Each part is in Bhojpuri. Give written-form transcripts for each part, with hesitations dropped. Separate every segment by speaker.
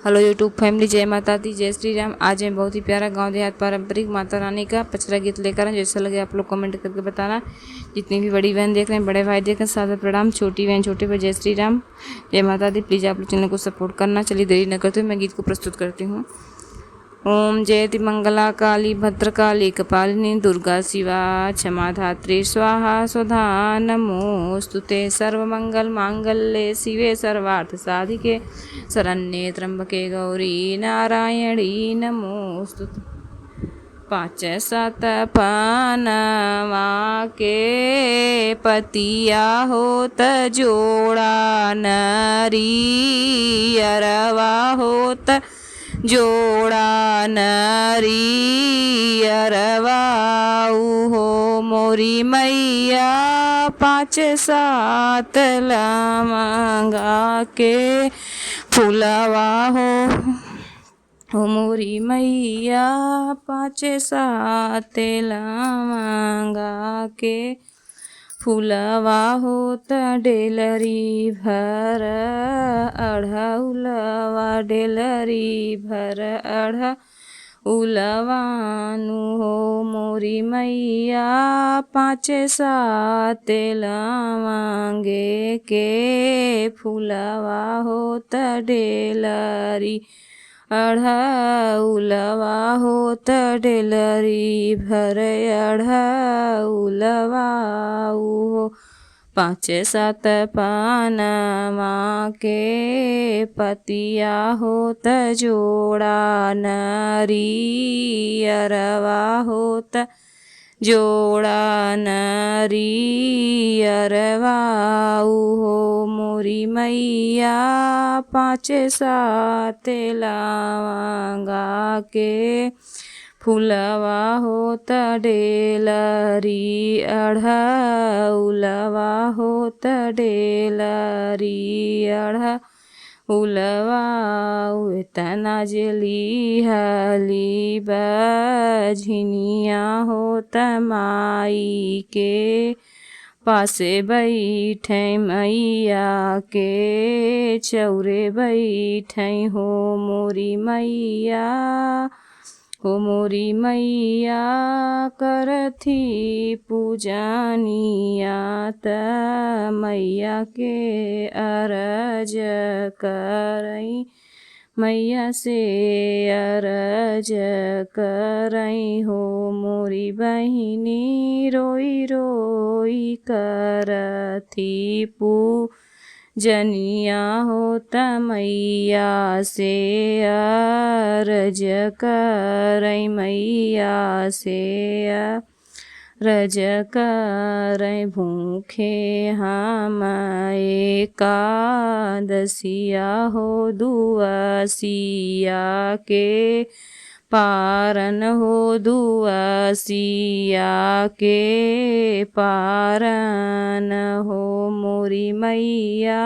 Speaker 1: हेलो यूट्यूब फैमिली, जय माता दी, जय श्री राम। आज मैं बहुत ही प्यारा गांव देहात पारंपरिक माता रानी का पचरा गीत लेकर आए। जैसा लगे आप लोग कमेंट करके बताना। जितनी भी बड़ी बहन देख रहे हैं, बड़े भाई देख रहे हैं, सादर प्रणाम। छोटी बहन छोटे पर जय श्री राम, जय माता दी। प्लीज़ आप लोग चैनल को सपोर्ट करना। चलिए देरी न करते हुए मैं गीत को प्रस्तुत करती हूँ। ओम जयति मंगला काली भद्रकाली कपालिनी दुर्गा शिवा क्षमा धात्री स्वाहा स्वधा नमोस्तुते। सर्वमंगल मांगल्ये शिवे सर्वार्थ साधिके शरण्ये त्र्यंबके गौरी नारायणी नमोस्तुते। 5 7 पानवा के पतिया होत जोड़ा नरी अरवा होत जोड़ा नरी अरवाऊ हो मोरी मैया 5 7 लमंगा के फुलवा हो मोरी मैया 5 7 लमंगा के फुलवा होत डेलरी भर अढ़उलवा डेलरी भर अढ़उलवानु हो मोरी मैया 5 7 लवंगे के फुलवा होत डेलरी अढ़उलवा होत डेलरी भर अढ़उलवाऊ हो 5 7 पानवा के पतिया होत जोड़ा नरी अरवा होत जोड़ा नरी अरवाऊ हो मोरी मैया 5 7 लवंगा के फुलवा होत डेलरी अढ़उलवा होत डेलरी अढ़उलवाऊ। तना जली हली बझनिया होत माई के पासे बैठे मैया के चौरे बैठे हो मोरी मैया हो मोरी मैया करथी पूजनिया त मैया के अरज करई मैया से अरज करई हो मोरी बहिनी रोई रोई करथी पूजनिया होत मैया से अरज करई मैया से अरज करई। भूखे हम एकादशिया हो दुआसिया के पारन हो दुआसिया के पारन हो मोरी मैया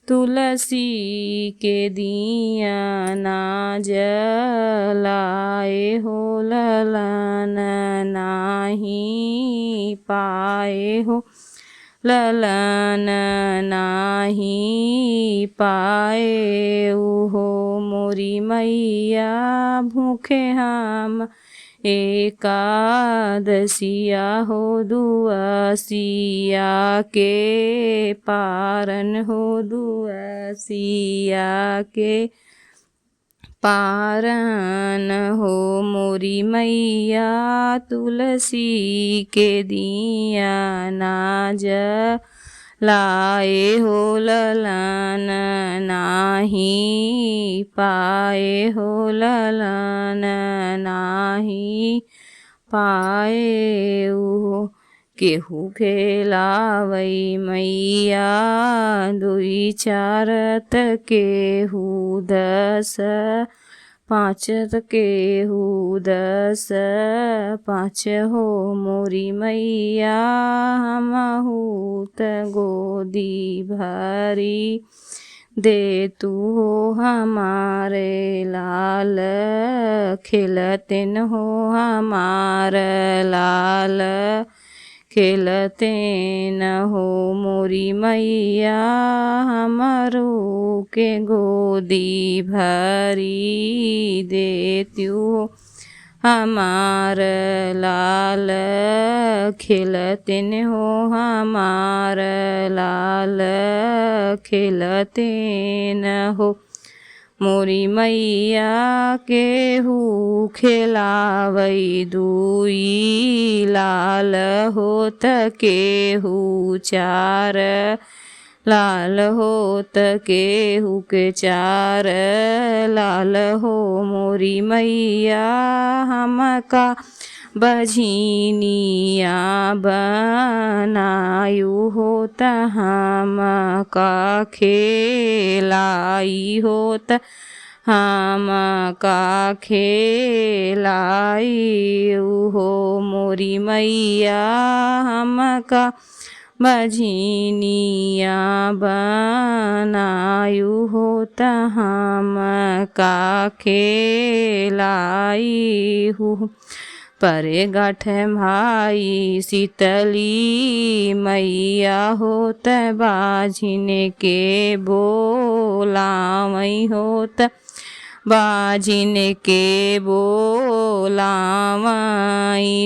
Speaker 1: तुलसी के दिया ना जलाए हो ललन नाही पाए हो ललन नाही पाए हो मोरी मैया भूखे हम एकादशिया हो दुआसिया के पारन हो दुआसिया के पारन हो मोरी मैया तुलसी के दिया ना जलाए हो ललन नाही पाए हो ललन नाही पाए हो। केहू खेलावई मैया 2 4 केहू 10 5 केहू 10 5 हो मोरी मैया हमहू त गोदी भरी दे तू हो हमारे लाल खेलते न हो हमार लाल खेलते न हो मोरी मैया हमारो के गोदी भरी देत्यू हो हमार लाल खेलते न हो हमार लाल खेलते न हो मोरी मैया केहू खेलावई दुई लाल होत केहू चार लाल होत केहू के चार लाल हो मोरी मैया हमका बझिनिया बनायु होत हमका खेलाई होत हमका खेलाई हो मोरी मैया हमका बझिनिया बनायु होत हमका खेलाई हूँ परे गाठ भाई शीतली मैया होत बाझिन के बोलावई होत बाझिन के बोलावई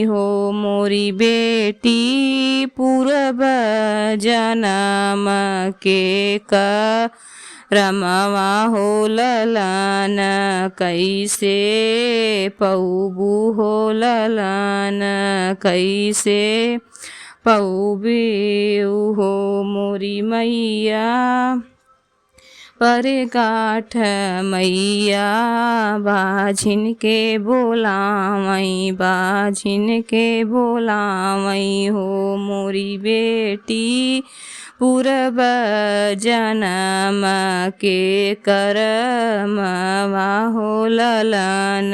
Speaker 1: हो मोरी बेटी पूरब जनम के रमवा हो ललन कैसे पौबू हो ललन कैसे पौबे हो मोरी मैया परे गाठ मैया बाझिन के बोलावई बाझिन के बोलावई हो मोरी बेटी पूरब जनम के करमवा हो ललन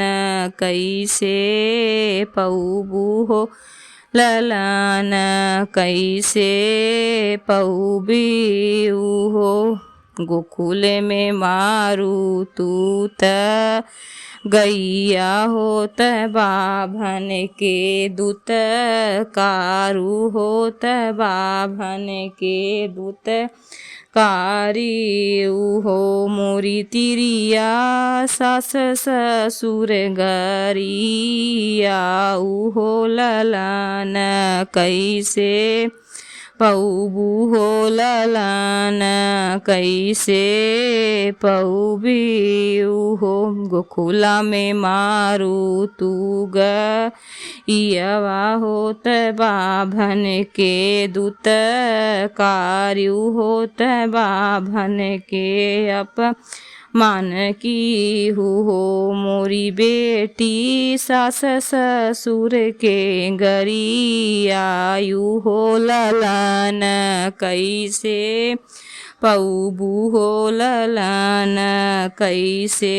Speaker 1: कैसे पौबू हो ललन कैसे पौबी हो गोकुल में मारू तूत गैया होत बाभन के दूत कारू होत बाभन के दूत कारी हो मोरी तिरिया सास ससुर गरिया हो ललन कैसे पौबू हो ललन कैसे पौबी हो गोकुला में मारू तू गयवा होत बाभन के दूत कार्य होत बाभन के अप मान की हो मोरी बेटी सास ससुर के गरियायु हो ललन कैसे पौबू हो ललन कैसे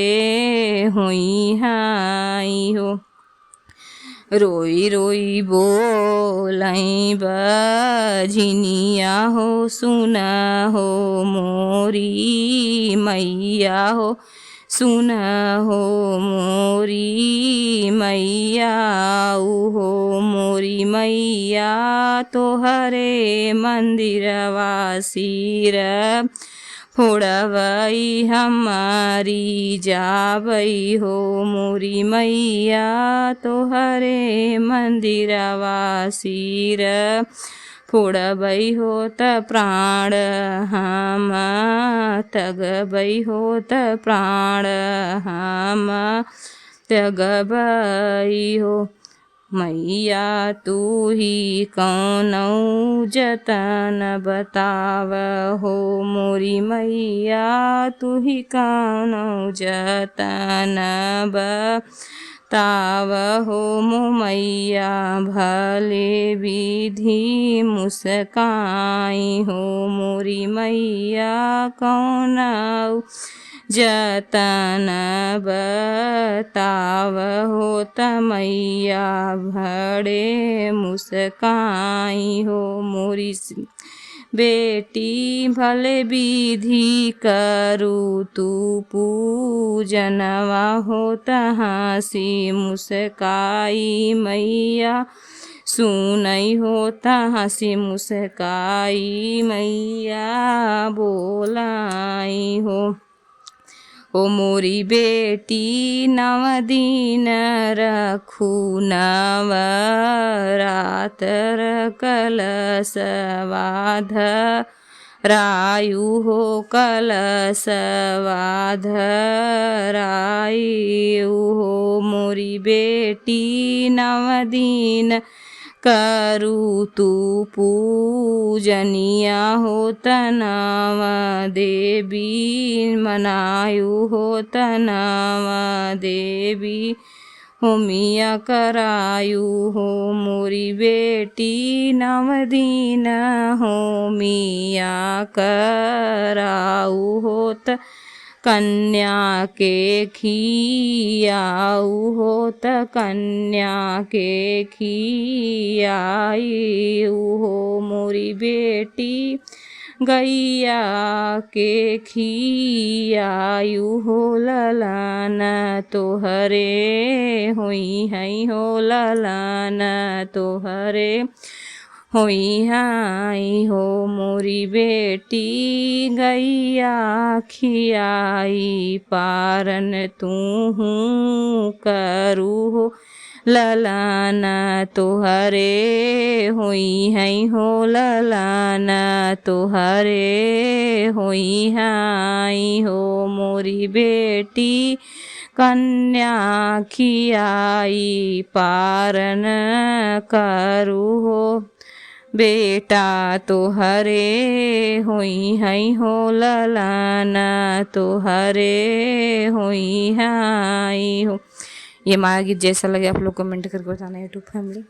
Speaker 1: हुई हाई हो रोई रोई बोलई बझिनिया हो सुना हो मोरी मैया हो सुन हो मोरी मैया हो मोरी मैया तोहरे मंदिरवा सिर फोड़वई हमारी जावई हो मोरी मैया तोहरे मंदिरवा सिर फोड़बई हो त प्राण हम तगबई हो त प्राण हम तगबई हो मैया तू ही कौनौ जतन बताव हो मोरी मैया तू ही कौनौ जतन बताव हो मो मैया भले विधि मुस्काई हो मोरी मैया कौनौ जतन बताव हो मैया भड़े मुस्काई हो मोरी बेटी भले विधि करू तू पूजनवा हो हंसी मुस्काई मैया सुनई होता हंसी मुस्काई मैया बोलाई हो मोरी बेटी नव दिन रखू नवरातर कलशवाध रायु हो कलशवाध रायु हो मोरी बेटी नव दिन करू तू पूजनिया हो तनव देवी मनायु हो तनव देवी होमिया करायु हो मोरी बेटी नव दिन होमिया कराऊ होत कन्या के खियाऊ होत कन्या के खियाऊ हो मोरी बेटी गैया के खियायु हो ललन तोहरे होई है हो ललन तोहरे होई हाई हो मोरी बेटी गैया खियाई पारन तू करू हो ललन तोहरे होई है हो ललन तोहरे होई हाई हो मोरी बेटी कन्या खियाई पारन करू हो बेटा तोहरे होई है हो ललन तोहरे होई हाई हो। ये हमारा गीत जैसा लगे आप लोग कमेंट करके बताना यूट्यूब फैमिली।